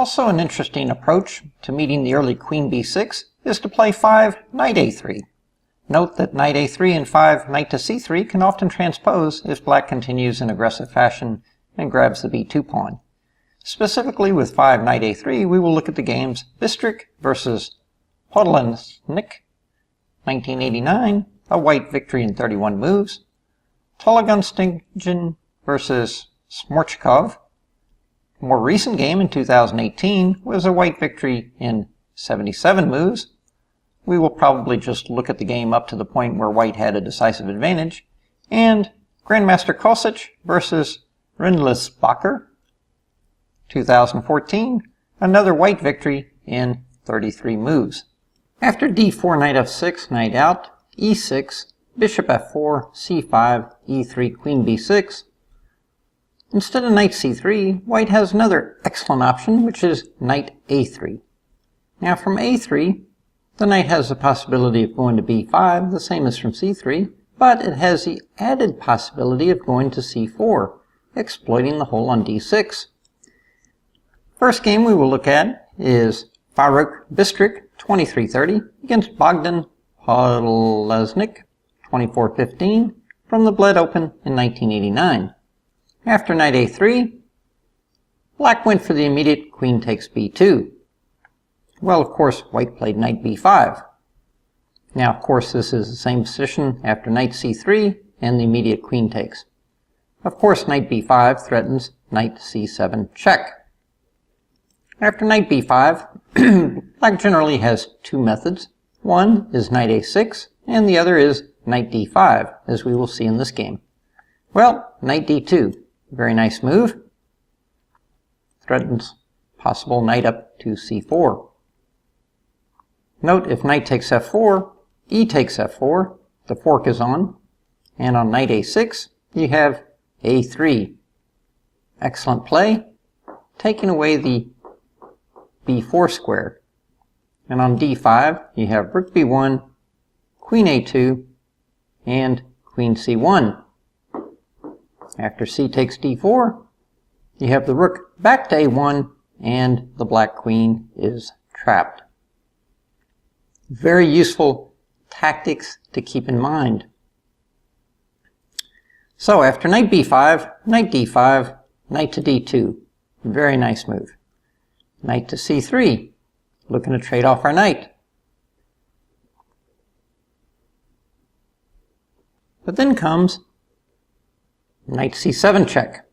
Also an interesting approach to meeting the early queen b6 is to play 5 knight a3. Note that knight a3 and 5 knight to c3 can often transpose if black continues in aggressive fashion and grabs the b2 pawn. Specifically with 5 knight a3, we will look at the games Bistric versus Podolensnik, 1989, a white victory in 31 moves, Tologunstingen versus Smorchkov. A more recent game in 2018 was a white victory in 77 moves. We will probably just look at the game up to the point where white had a decisive advantage. And Grandmaster Kosic versus Rindlisbacher, 2014, another white victory in 33 moves. After d4, knight f6, knight out, e6, bishop f4, c5, e3, queen b6. Instead of knight c3, white has another excellent option, which is knight a3. Now from a3, the knight has the possibility of going to b5, the same as from c3, but it has the added possibility of going to c4, exploiting the hole on d6. First game we will look at is Faruk Bistric, 2330, against Bogdan Podolesnik, 2415, from the Bled Open in 1989. After knight a3, black went for the immediate queen takes b2. Well, of course, white played knight b5. Now, of course, this is the same position after knight c3 and the immediate queen takes. Of course, knight b5 threatens knight c7 check. After knight b5, black generally has two methods. One is knight a6, and the other is knight d5, as we will see in this game. Well, knight d2. Very nice move. Threatens possible knight up to c4. Note, if knight takes f4, e takes f4, the fork is on, and on knight a6, you have a3. Excellent play, taking away the b4 square. And on d5, you have rook b1, queen a2, and queen c1. After c takes d4, you have the rook back to a1, and the black queen is trapped. Very useful tactics to keep in mind. So after knight b5, knight d5, knight to d2. Very nice move. Knight to c3. Looking to trade off our knight. But then comes knight c7 check,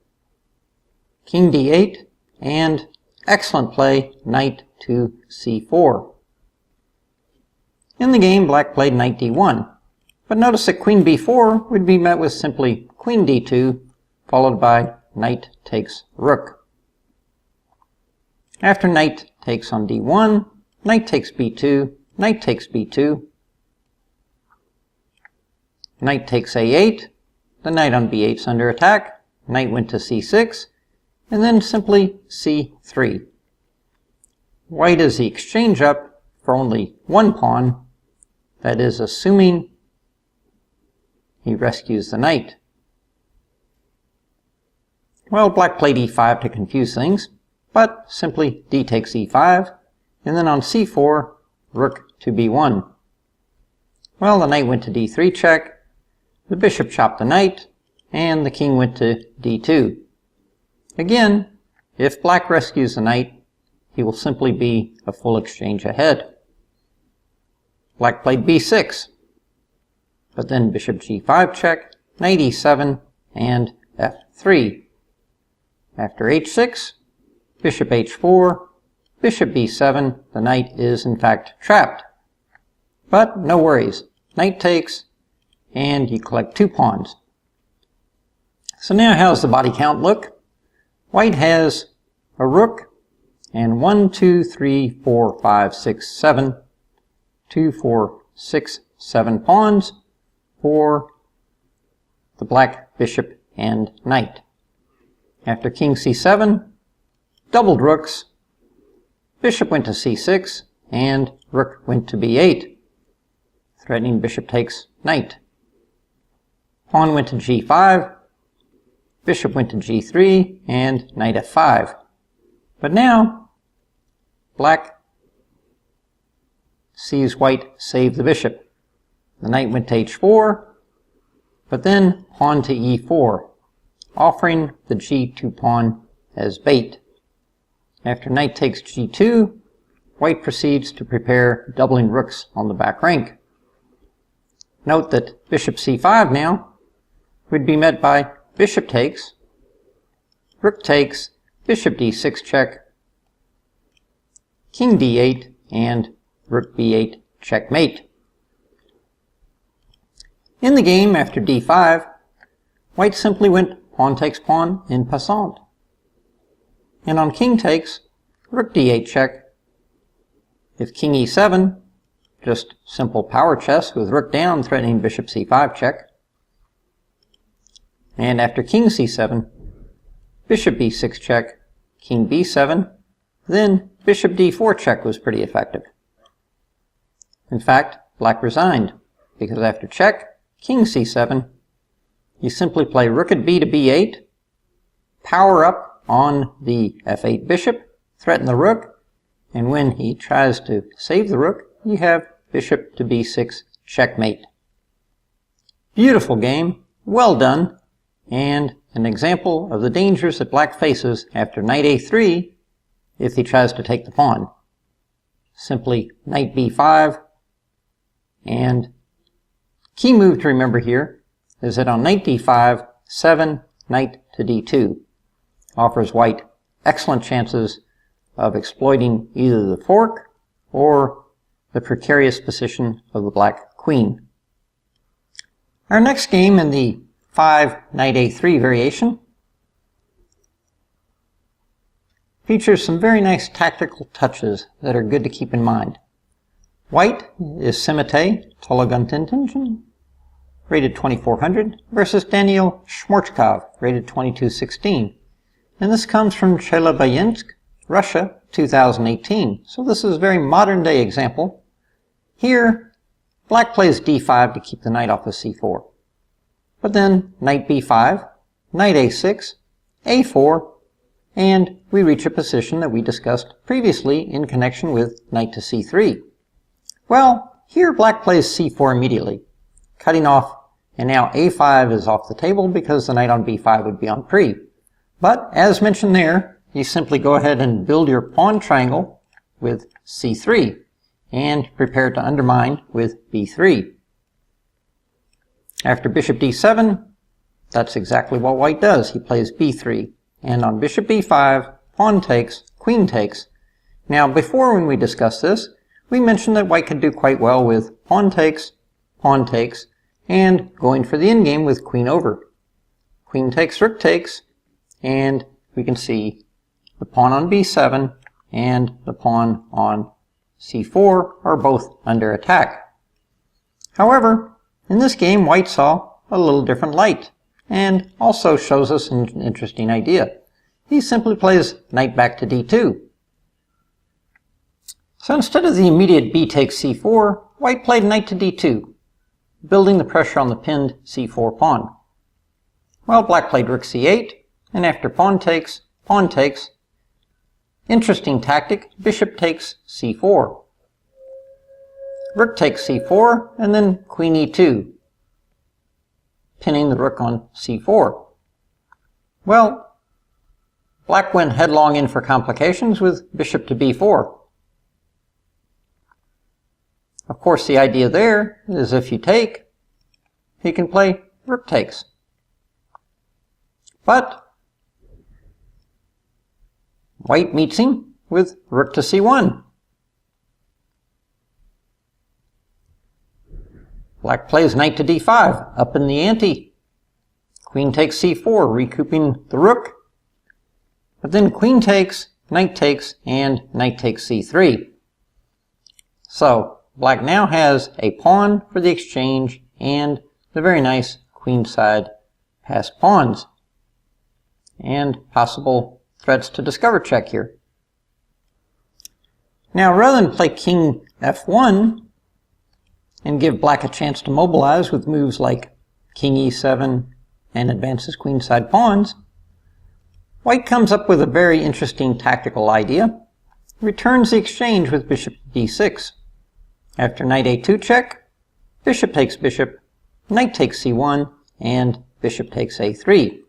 king d8, and excellent play, knight to c4. In the game, black played knight d1, but notice that queen b4 would be met with simply queen d2, followed by knight takes rook. After knight takes on d1, knight takes b2, knight takes b2, knight takes a8, the knight on b8 is under attack, knight went to c6, and then simply c3. White is the exchange up for only one pawn, that is assuming he rescues the knight. Well, black played e5 to confuse things, but simply d takes e5, and then on c4, rook to b1. Well, the knight went to d3 check, the bishop chopped the knight, and the king went to d2. Again, if black rescues the knight, he will simply be a full exchange ahead. Black played b6, but then bishop g5 check, knight e7, and f3. After h6, bishop h4, bishop b7, the knight is in fact trapped. But no worries, knight takes, and you collect 2 pawns. So now how does the body count look? White has a rook, and 1, 2, 3, 4, 5, 6, 7, 2, 4, 6, 7 pawns for the black bishop and knight. After king c7, doubled rooks, bishop went to c6, and rook went to b8, threatening bishop takes knight. Pawn went to g5, bishop went to g3, and knight f5. But now, black sees white save the bishop. The knight went to h4, but then pawn to e4, offering the g2 pawn as bait. After knight takes g2, white proceeds to prepare doubling rooks on the back rank. Note that bishop c5 now would be met by bishop takes, rook takes, bishop d6 check, king d8, and rook b8 checkmate. In the game, after d5, white simply went pawn takes pawn en passant. And on king takes, rook d8 check. If king e7, just simple power chess with rook down threatening bishop c5 check. And after king c7, bishop b6 check, king b7, then bishop d4 check was pretty effective. In fact, black resigned, because after check, king c7, you simply play rook at b to b8, power up on the f8 bishop, threaten the rook, and when he tries to save the rook, you have bishop to b6 checkmate. Beautiful game, well done, and an example of the dangers that black faces after knight a3 if he tries to take the pawn. Simply knight b5, and key move to remember here is that on knight d5, 7, knight to d2 offers white excellent chances of exploiting either the fork or the precarious position of the black queen. Our next game in the 5 knight a3 variation features some very nice tactical touches that are good to keep in mind. White is Simite Tologuntintingen, rated 2400, versus Daniel Shmorchkov, rated 2216. And this comes from Chelyabinsk, Russia, 2018. So this is a very modern day example. Here, black plays d5 to keep the knight off of c4. But then knight b5, knight a6, a4, and we reach a position that we discussed previously in connection with knight to c3. Well, here black plays c4 immediately, cutting off, and now a5 is off the table because the knight on b5 would be on pre. But as mentioned there, you simply go ahead and build your pawn triangle with c3 and prepare to undermine with b3. After bishop d7, that's exactly what white does. He plays b3. And on bishop b5, pawn takes, queen takes. Now before, when we discussed this, we mentioned that white could do quite well with pawn takes, and going for the endgame with queen over. Queen takes, rook takes, and we can see the pawn on b7 and the pawn on c4 are both under attack. However, in this game, white saw a little different light, and also shows us an interesting idea. He simply plays knight back to d2. So instead of the immediate b takes c4, white played knight to d2, building the pressure on the pinned c4 pawn. Well, black played rook c8, and after pawn takes, interesting tactic, bishop takes c4. Rook takes c4, and then queen e2, pinning the rook on c4. Well, black went headlong in for complications with bishop to b4. Of course, the idea there is if you take, he can play rook takes. But white meets him with rook to c1. Black plays knight to d5, up in the ante. Queen takes c4, recouping the rook. But then queen takes, and knight takes c3. So, black now has a pawn for the exchange and the very nice queenside passed pawns. And possible threats to discover check here. Now, rather than play king f1 and give black a chance to mobilize with moves like king e7 and advances queenside pawns, white comes up with a very interesting tactical idea. returns the exchange with bishop d6. After knight a2 check, bishop takes bishop, knight takes c1, and bishop takes a3.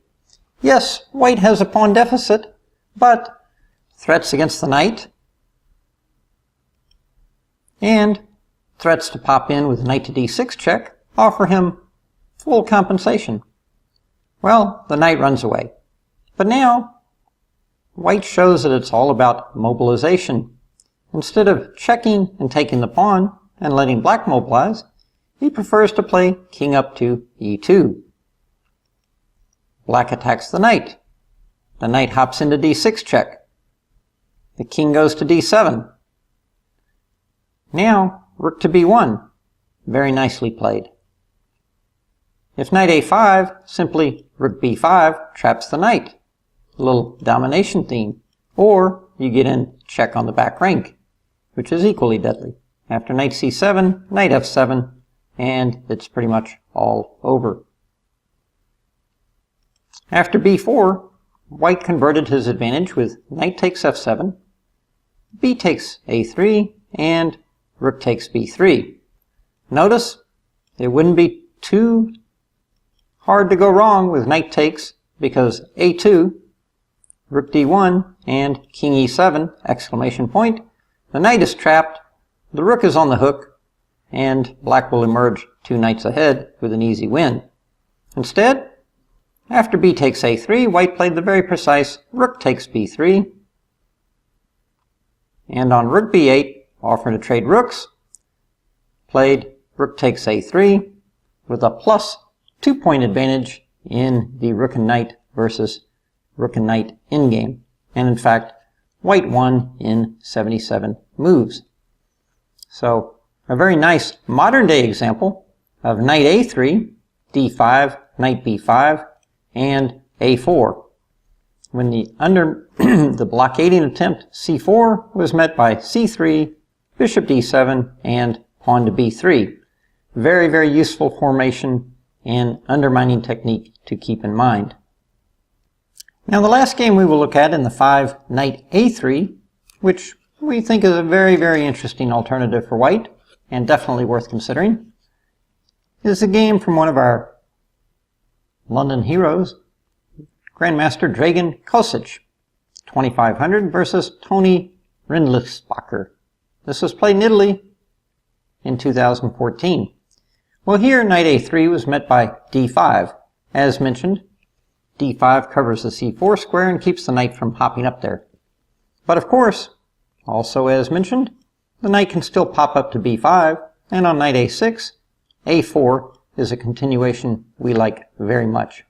Yes, white has a pawn deficit, but threats against the knight and threats to pop in with knight to d6 check offer him full compensation. Well, the knight runs away. But now, white shows that it's all about mobilization. Instead of checking and taking the pawn and letting black mobilize, he prefers to play king up to e2. Black attacks the knight. The knight hops into d6 check. The king goes to d7. Now, rook to b1. Very nicely played. If knight a5, simply rook b5 traps the knight. A little domination theme. Or you get in check on the back rank, which is equally deadly. After knight c7, knight f7, and it's pretty much all over. After b4, white converted his advantage with knight takes f7, b takes a3, and rook takes b3. Notice, it wouldn't be too hard to go wrong with knight takes, because a2, rook d1, and king e7, exclamation point. The knight is trapped, the rook is on the hook, and black will emerge 2 knights ahead with an easy win. Instead, after b takes a3, white played the very precise rook takes b3, and on rook b8, offering to trade rooks, played rook takes a3 with a plus 2-point advantage in the rook and knight versus rook and knight endgame. And in fact, white won in 77 moves. So, a very nice modern day example of knight a3, d5, knight b5, and a4. When the blockading attempt c4 was met by c3, bishop d7, and pawn to b3. Very, very useful formation and undermining technique to keep in mind. Now the last game we will look at in the 5 knight a3, which we think is a very, very interesting alternative for white, and definitely worth considering, is a game from one of our London heroes, Grandmaster Dragan Kosic, 2500 versus Tony Rindlisbacher. This was played in Italy in 2014. Well, here knight a3 was met by d5. As mentioned, d5 covers the c4 square and keeps the knight from hopping up there. But of course, also as mentioned, the knight can still pop up to b5, and on knight a6, a4 is a continuation we like very much.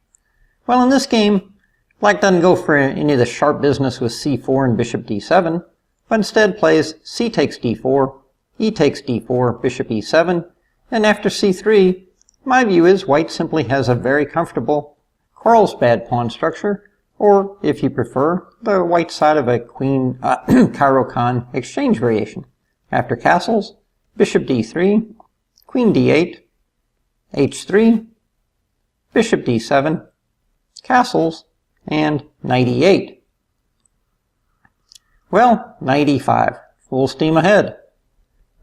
Well, in this game, black doesn't go for any of the sharp business with c4 and bishop d7, but instead plays c takes d4, e takes d4, bishop e7, and after c3, my view is white simply has a very comfortable Carlsbad pawn structure, or if you prefer, the white side of a queen Caro-Kann exchange variation. After castles, bishop d3, queen d8, h3, bishop d7, castles, and knight e8. Well, knight e5, full steam ahead.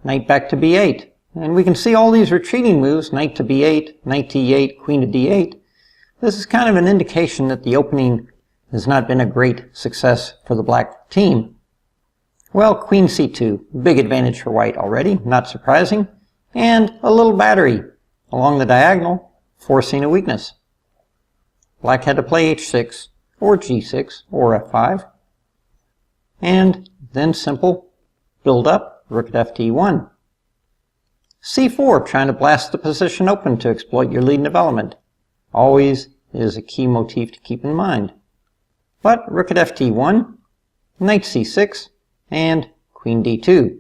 Knight back to b8, and we can see all these retreating moves, knight to b8, knight to e8, queen to d8. This is kind of an indication that the opening has not been a great success for the black team. Well, queen c2, big advantage for white already, not surprising, and a little battery along the diagonal, forcing a weakness. Black had to play h6, or g6, or f5, and then simple build up, rook at ft1. c4, trying to blast the position open to exploit your lead in development. Always is a key motif to keep in mind. But rook at ft1, knight c6, and queen d2.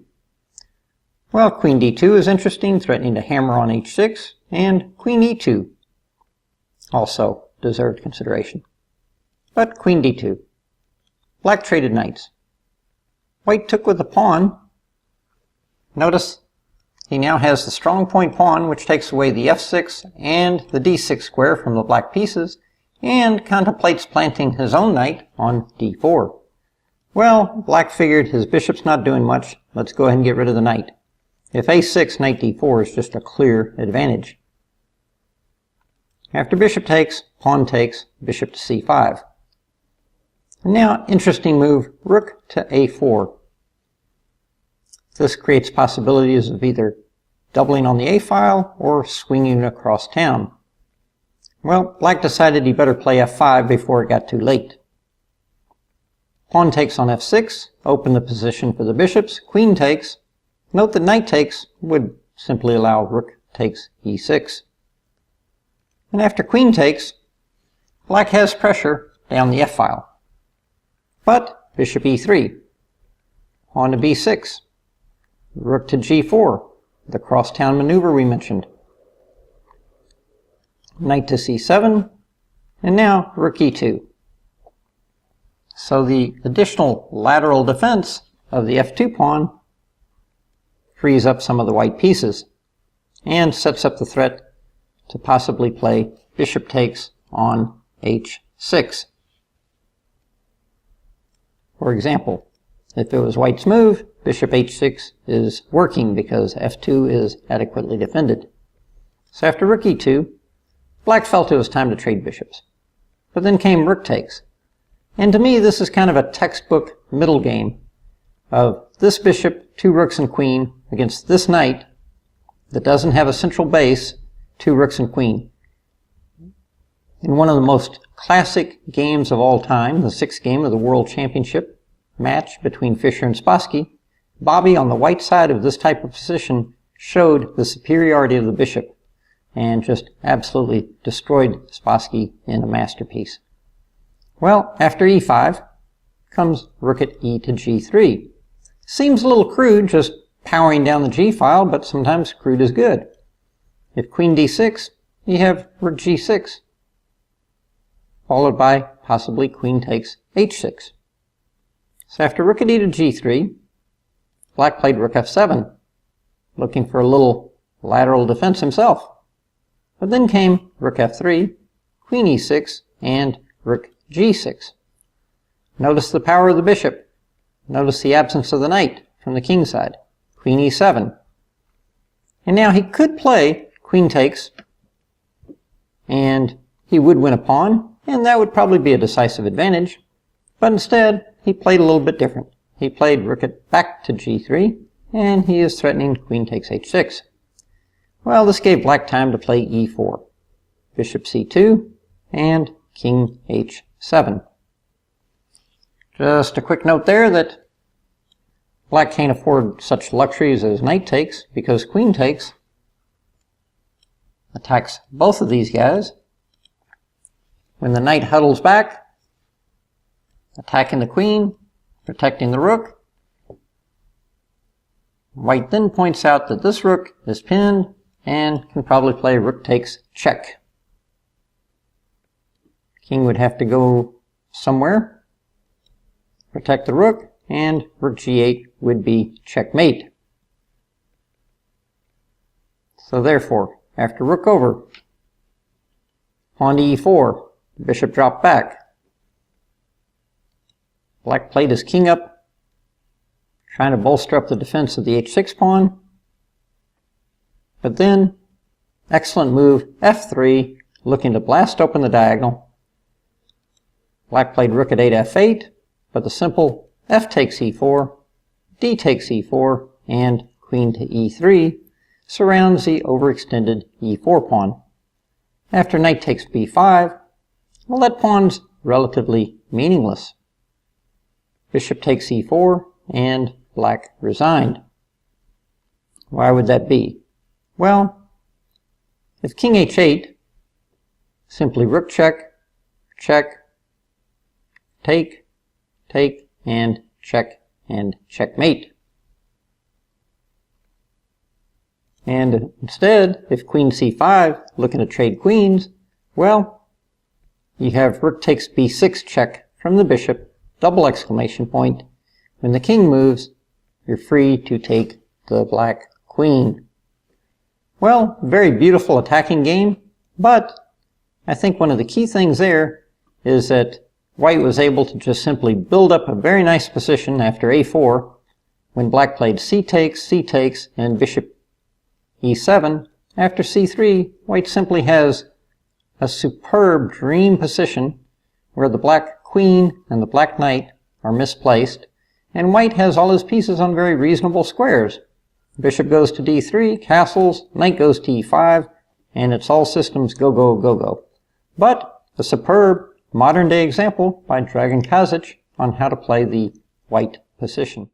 Well, queen d2 is interesting, threatening to hammer on h6, and queen e2 also deserved consideration. But queen d2. Black traded knights. White took with the pawn. Notice he now has the strong point pawn, which takes away the f6 and the d6 square from the black pieces, and contemplates planting his own knight on d4. Well, black figured his bishop's not doing much. Let's go ahead and get rid of the knight. If a6, knight d4 is just a clear advantage. After bishop takes, pawn takes, bishop to c5. And now, interesting move, rook to a4. This creates possibilities of either doubling on the a-file or swinging across town. Well, black decided he better play f5 before it got too late. Pawn takes on f6, open the position for the bishops. Queen takes. Note that knight takes would simply allow rook takes e6. And after queen takes, black has pressure down the f-file. But bishop e3, pawn to b6, rook to g4, the crosstown maneuver we mentioned, knight to c7, and now rook e2. So the additional lateral defense of the f2 pawn frees up some of the white pieces and sets up the threat to possibly play bishop takes on h6. For example, if it was white's move, bishop h6 is working because f2 is adequately defended. So after rook e2, black felt it was time to trade bishops. But then came rook takes. And to me, this is kind of a textbook middle game of this bishop, two rooks and queen, against this knight that doesn't have a central base, two rooks and queen. In one of the most classic games of all time, the sixth game of the World Championship match between Fischer and Spassky, Bobby on the white side of this type of position showed the superiority of the bishop and just absolutely destroyed Spassky in a masterpiece. Well, after e5 comes rook at e to g3. Seems a little crude just powering down the g-file, but sometimes crude is good. If queen d6, you have rook g6, followed by possibly queen takes h6. So after rook at e to g3, black played rook f7, looking for a little lateral defense himself. But then came rook f3, queen e6, and rook g6. Notice the power of the bishop. Notice the absence of the knight from the king side. Queen e7. And now he could play queen takes, and he would win a pawn, and that would probably be a decisive advantage. But instead, he played a little bit different. He played rook at back to g3, and he is threatening queen takes h6. Well, this gave black time to play e4, bishop c2, and king h7. Just a quick note there that black can't afford such luxuries as knight takes, because queen takes attacks both of these guys. When the knight huddles back, attacking the queen, protecting the rook, white then points out that this rook is pinned and can probably play rook takes check. King would have to go somewhere, protect the rook, and rook g8 would be checkmate. So therefore, after rook over, pawn to e4, bishop dropped back. Black played his king up, trying to bolster up the defense of the h6 pawn. But then, excellent move, f3, looking to blast open the diagonal. Black played rook at 8 f8, but the simple f takes e4, d takes e4, and queen to e3 surrounds the overextended e4 pawn. After knight takes b5, well, that pawn's relatively meaningless. Bishop takes e4, and black resigned. Why would that be? Well, if king h8, simply rook check, check, take, take, and checkmate. And instead, if queen c5, looking to trade queens, well, you have rook takes b6 check from the bishop, double exclamation point. When the king moves, you're free to take the black queen. Well, very beautiful attacking game, but I think one of the key things there is that white was able to just simply build up a very nice position after a4 when black played c takes, and bishop e7. After c3, white simply has a superb dream position where the black queen and the black knight are misplaced, and white has all his pieces on very reasonable squares. Bishop goes to d3, castles, knight goes to e5, and it's all systems go, go, go, go. But a superb modern-day example by Dragan Kazic on how to play the white position.